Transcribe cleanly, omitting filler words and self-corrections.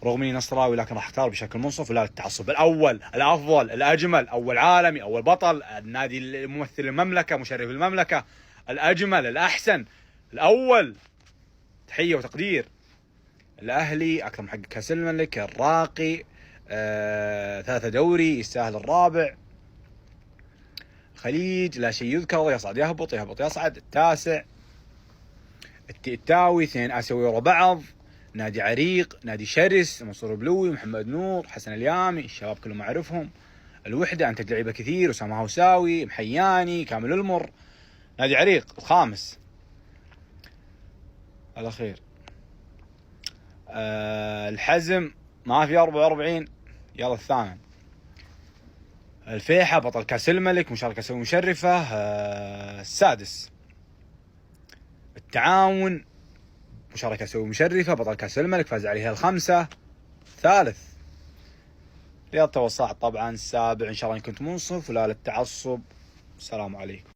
رغم اني نصراوي لكن راح اختار بشكل منصف ولا للتعصب. الاول، الافضل، الاجمل، اول عالمي، اول بطل، النادي الممثل المملكه، مشرف المملكه، الاجمل، الاحسن، الاول، تحيه وتقدير. الاهلي اكثر محقق كاس الملك، الراقي، 3 دوري، يستاهل الرابع. الخليج لا شيء يذكر، يصعد يهبط، يهبط يصعد. التاسع. التاوي 2 اسيوي ورا بعض، نادي عريق، نادي شرس، منصور بلوي، محمد نور، حسن اليامي، الشباب كلهم اعرفهم. الوحده انتج لعيبه كثير، اسامه هوساوي، محياني، كامل المر. نادي عريق الخامس. الاخير الحزم ما في 44، يلا الثامن. الفيحة بطل كاس الملك، مشاركة سوي مشرفة، السادس. التعاون مشاركة سوي مشرفة، بطل كاس الملك، فاز عليها الخمسة، ثالث. رياضة والصاعد طبعا السابع. ان شاء الله ان كنت منصف ولا للتعصب. السلام عليكم.